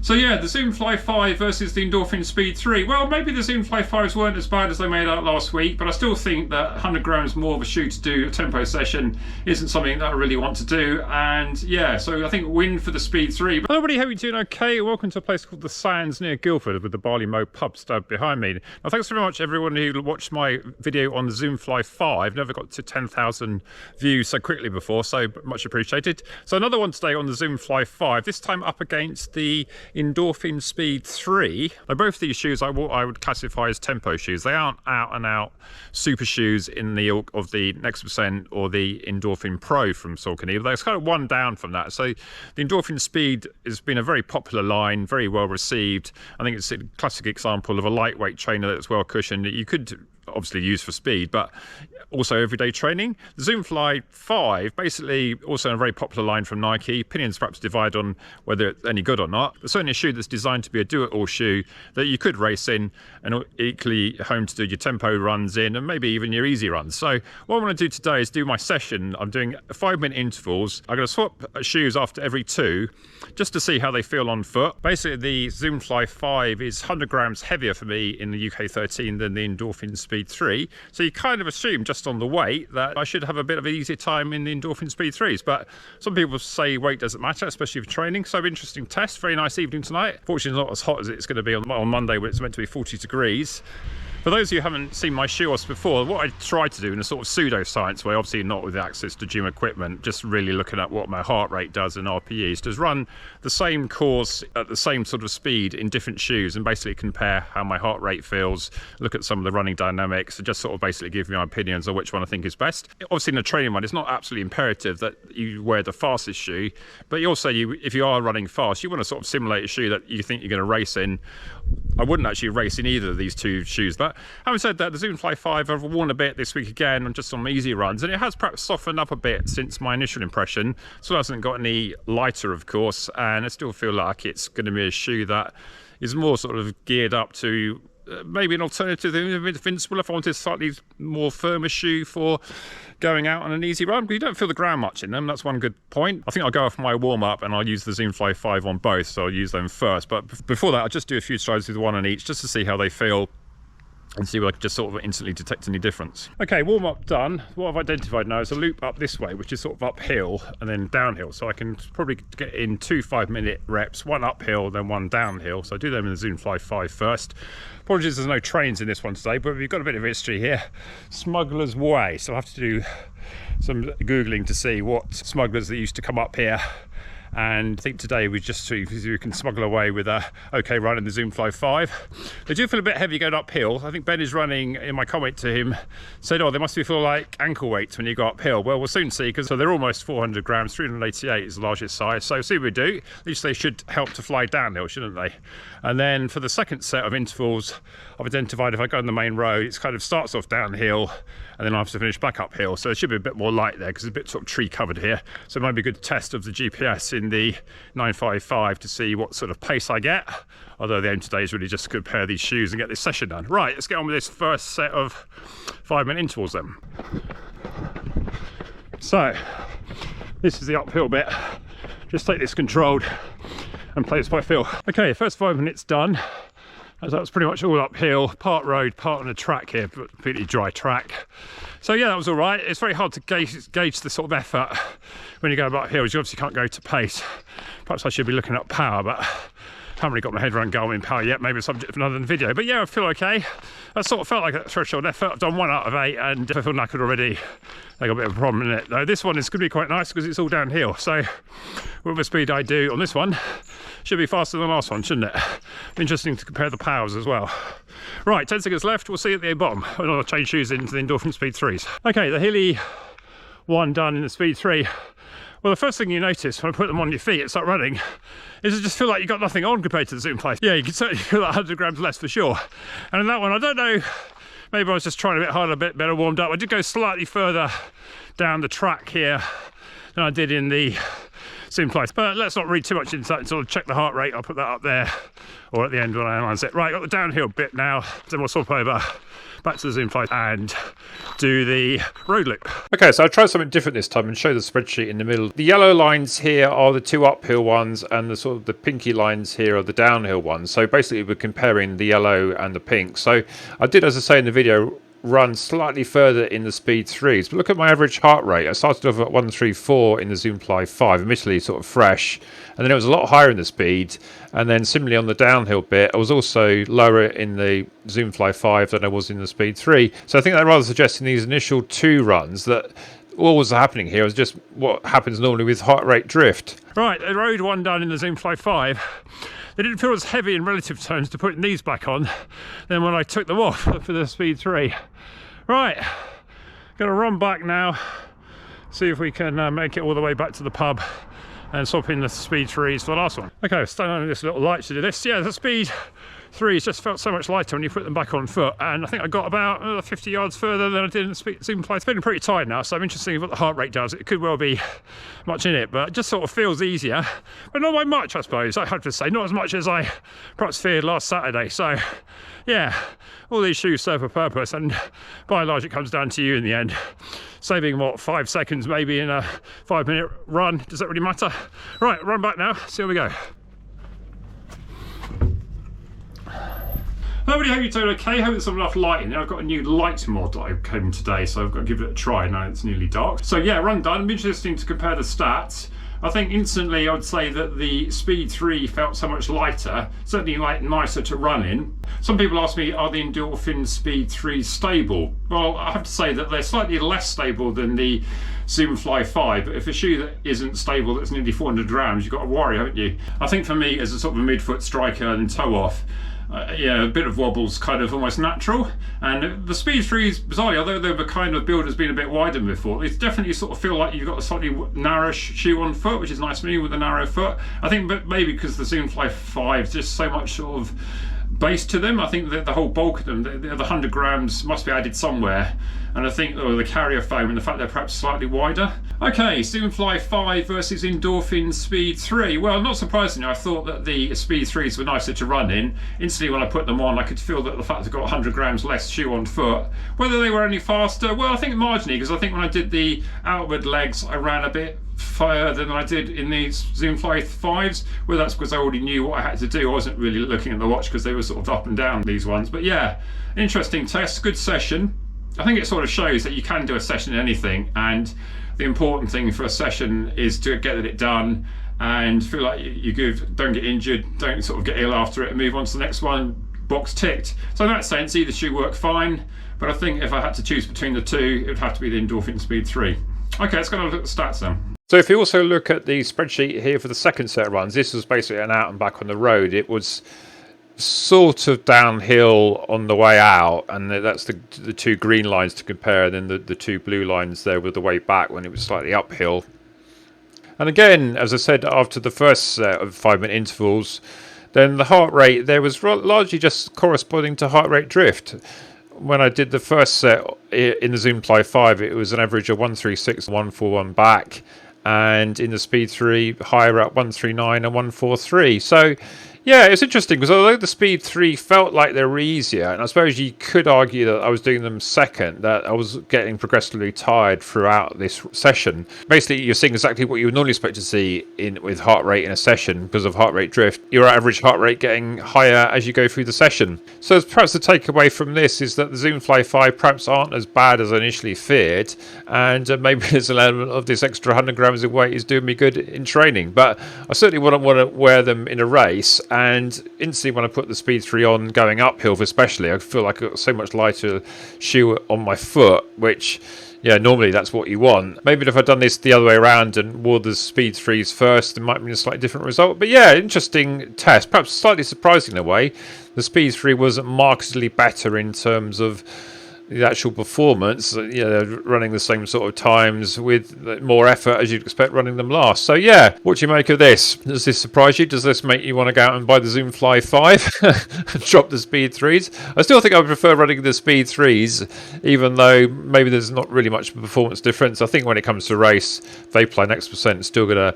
So yeah, the Zoomfly 5 versus the Endorphin Speed 3. Well, maybe the Zoomfly 5s weren't as bad as they made out last week, but I still think that 100 grams more of a shoe to do a tempo session isn't something that I really want to do. And yeah, so I think win for the Speed 3. Hello everybody, hope you're doing okay. Welcome to a place called the Sands near Guildford with the Barley Mow pub stood behind me. Now thanks very much everyone who watched my video on the Zoomfly 5. Never got to 10,000 views so quickly before, so much appreciated. So another one today on the Zoomfly 5, this time up against the Endorphin Speed 3. Now both these shoes I would classify as tempo shoes. They aren't out and out super shoes in the ilk of the Next Percent or the Endorphin Pro from Saucony. They're kind of one down from that. So the Endorphin Speed has been a very popular line, very well received. I think it's a classic example of a lightweight trainer that's well cushioned that you could obviously use for speed, but also everyday training. The Zoomfly 5, basically also a very popular line from Nike. Opinions perhaps divide on whether it's any good or not, but certainly a shoe that's designed to be a do-it-all shoe that you could race in and equally home to do your tempo runs in and maybe even your easy runs. So what I want to do today is do my session. I'm doing 5-minute intervals. I'm going to swap shoes after every 2 just to see how they feel on foot. Basically the Zoomfly 5 is 100 grams heavier for me in the UK 13 than the Endorphin Speed 3, so you kind of assume just on the weight that I should have a bit of an easier time in the Endorphin Speed 3s, but some people say weight doesn't matter, especially for training. So interesting test, very nice evening tonight. Fortunately not as hot as it's going to be on Monday when it's meant to be 40 degrees. For those of you who haven't seen my Shoeoffs before, what I tried to do in a sort of pseudo-science way, obviously not with access to gym equipment, just really looking at what my heart rate does in RPEs, is run the same course at the same sort of speed in different shoes and basically compare how my heart rate feels, look at some of the running dynamics, and just sort of basically give me my opinions on which one I think is best. Obviously in a training one, it's not absolutely imperative that you wear the fastest shoe, but you also, if you are running fast, you want to sort of simulate a shoe that you think you're going to race in. I wouldn't actually race in either of these two shoes, but having said that, the Zoomfly 5 I've worn a bit this week again on just on easy runs, and it has perhaps softened up a bit since my initial impression. So it hasn't got any lighter, of course, and I still feel like it's going to be a shoe that is more sort of geared up to maybe an alternative to the Invincible if I wanted a slightly more firmer shoe for going out on an easy run, but you don't feel the ground much in them. That's one good point. I think I'll go off my warm-up and I'll use the Zoomfly 5 on both, so I'll use them first, but before that I'll just do a few strides with one on each just to see how they feel and see whether I can just sort of instantly detect any difference. Okay, warm-up done. What I've identified now is a loop up this way, which is sort of uphill and then downhill. So I can probably get in 2 5-minute reps, one uphill, then one downhill. So I do them in the Zoomfly 5 first. Apologies, there's no trains in this one today, but we've got a bit of history here. Smuggler's Way. So I'll have to do some Googling to see what smugglers that used to come up here. And I think today we just see if we can smuggle away with a okay run in the Zoomfly 5. They do feel a bit heavy going uphill. I think Ben is running, in my comment to him, said, oh, they must feel like ankle weights when you go uphill. Well, we'll soon see, because so they're almost 400 grams, 388 is the largest size. So see what we do. At least they should help to fly downhill, shouldn't they? And then for the second set of intervals, I've identified if I go on the main road, it kind of starts off downhill and then I have to finish back uphill. So it should be a bit more light there because it's a bit sort of tree covered here. So it might be a good test of the GPS in the 955 to see what sort of pace I get. Although the aim today is really just to compare these shoes and get this session done. Right, let's get on with this first set of 5-minute intervals then. So this is the uphill bit. Just take this controlled and play this by feel. Okay, first 5 minutes done. As that was pretty much all uphill, part road, part on a track here, but completely dry track. So yeah, that was all right. It's very hard to gauge the sort of effort when you go up hills. You obviously can't go to pace. Perhaps I should be looking at power, but I haven't really got my head around Garmin power yet. Maybe a subject for another video. But yeah, I feel okay. That sort of felt like a threshold effort. I've done 1 out of 8 and I feel knackered already. I got a bit of a problem in it. Though this one is going to be quite nice because it's all downhill. So with the speed I do on this one, should be faster than the last one, shouldn't it? Interesting to compare the powers as well. Right, 10 seconds left. We'll see you at the bottom. I'll change shoes into the Endorphin Speed 3s. Okay, the hilly one done in the Speed 3. Well, the first thing you notice when I put them on your feet and start running is you just feel like you've got nothing on compared to the Zoomfly. Yeah, you can certainly feel like 100 grams less for sure. And in that one, I don't know, maybe I was just trying a bit harder, a bit better warmed up. I did go slightly further down the track here than I did in the Zoom Fly. But let's not read too much into that until I check the heart rate. I'll put that up there or at the end when I analyse it. Right, got the downhill bit now. Then we'll swap over back to the Zoom Fly and do the road loop. Okay, so I tried something different this time and show the spreadsheet in the middle. The yellow lines here are the two uphill ones, and the sort of the pinky lines here are the downhill ones. So basically we're comparing the yellow and the pink. So I did, as I say in the video, run slightly further in the speed 3s, but look at my average heart rate. I started off at 134 in the Zoom Fly 5, admittedly sort of fresh, and then it was a lot higher in the speed, and then similarly on the downhill bit I was also lower in the Zoom Fly 5 than I was in the speed 3. So I think that rather suggests in these initial 2 runs that what was happening here was just what happens normally with heart rate drift. Right, the road one done in the Zoom Fly 5. They didn't feel as heavy in relative terms to putting these back on than when I took them off for the speed 3. Right, gonna run back now, see if we can make it all the way back to the pub and swap in the speed 3s for the last one. Okay, standing on this little light to do this. Yeah, the speed 3s just felt so much lighter when you put them back on foot, and I think I got about 50 yards further than I did in the Zoom Fly. It's feeling pretty tired now, so I'm interested in what the heart rate does. It could well be much in it, but it just sort of feels easier, but not by much, I suppose. I have to say, not as much as I perhaps feared last Saturday. So yeah, all these shoes serve a purpose, and by and large it comes down to you in the end. Saving what, 5 seconds maybe in a 5-minute run, does that really matter? Right, run back now, see how we go. I really hope you're doing okay. I hope there's enough light in there. I've got a new light mod that I came today, so I've got to give it a try now it's nearly dark. So yeah, run done. It'll be interesting to compare the stats. I think instantly I would say that the Speed 3 felt so much lighter, certainly like nicer to run in. Some people ask me, are the Endorphin Speed 3 stable? Well, I have to say that they're slightly less stable than the Zoom Fly 5, but if a shoe that isn't stable, that's nearly 400 grams, you've got to worry, haven't you? I think for me, as a sort of a midfoot striker and toe off, yeah, a bit of wobble's kind of almost natural. And the Speed 3s, bizarrely, although they were kind of built as being a bit wider than before, they definitely sort of feel like you've got a slightly narrow shoe on foot, which is nice for me with a narrow foot. I think maybe because the Zoom Fly 5 is just so much sort of base to them. I think that the whole bulk of them, the 100 grams must be added somewhere. And I think the carrier foam and the fact they're perhaps slightly wider. Okay, Zoom Fly 5 versus Endorphin Speed 3. Well, not surprisingly, I thought that the Speed 3s were nicer to run in. Instantly when I put them on, I could feel that the fact they've got 100 grams less shoe on foot. Whether they were any faster, well, I think marginally, because I think when I did the outward legs, I ran a bit further than I did in these Zoom Fly 5s. Well, that's because I already knew what I had to do. I wasn't really looking at the watch because they were sort of up and down, these ones. But yeah, interesting test, good session. I think it sort of shows that you can do a session in anything, and the important thing for a session is to get it done and feel like you're good, don't get injured, don't sort of get ill after it, and move on to the next one, box ticked. So in that sense, either shoe worked fine, but I think if I had to choose between the two, it would have to be the Endorphin Speed 3. Okay, let's go and look at the stats then. So if you also look at the spreadsheet here for the second set of runs, this was basically an out and back on the road. It was sort of downhill on the way out, and that's the two green lines to compare, and then the two blue lines there with the way back when it was slightly uphill. And again, as I said, after the first set of 5-minute intervals, then the heart rate there was largely just corresponding to heart rate drift. When I did the first set in the Zoom Fly 5, it was an average of 136, 141 back, and in the Speed 3 higher at 139 and 143. So yeah, it's interesting because although the Speed 3 felt like they were easier, and I suppose you could argue that I was doing them second, that I was getting progressively tired throughout this session. Basically, you're seeing exactly what you would normally expect to see with heart rate in a session because of heart rate drift. Your average heart rate getting higher as you go through the session. So perhaps the takeaway from this is that the Zoom Fly 5 perhaps aren't as bad as I initially feared, and maybe there's an element of this extra 100 grams of weight is doing me good in training. But I certainly wouldn't want to wear them in a race. And instantly when I put the Speed 3 on, going uphill especially, I feel like I've got so much lighter shoe on my foot, which, yeah, normally that's what you want. Maybe if I'd done this the other way around and wore the Speed 3s first, it might have been a slightly different result. But yeah, interesting test, perhaps slightly surprising in a way. The Speed 3 wasn't markedly better in terms of the actual performance, running the same sort of times with more effort as you'd expect running them last. So yeah, what do you make of this? Does this surprise you? Does this make you want to go out and buy the Zoom Fly 5 and drop the Speed 3s? I still think I would prefer running the Speed 3s, even though maybe there's not really much performance difference. I think when it comes to race, Vaporfly Next Percent is still going to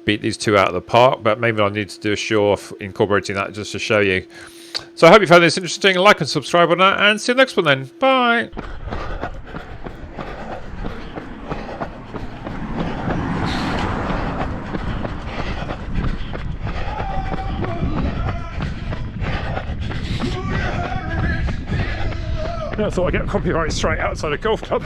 beat these two out of the park, but maybe I'll need to do a Shoeoff incorporating that just to show you. So I hope you found this interesting. Like and subscribe on that, and see you next one then. Bye. I thought I'd get copyright straight outside a golf club.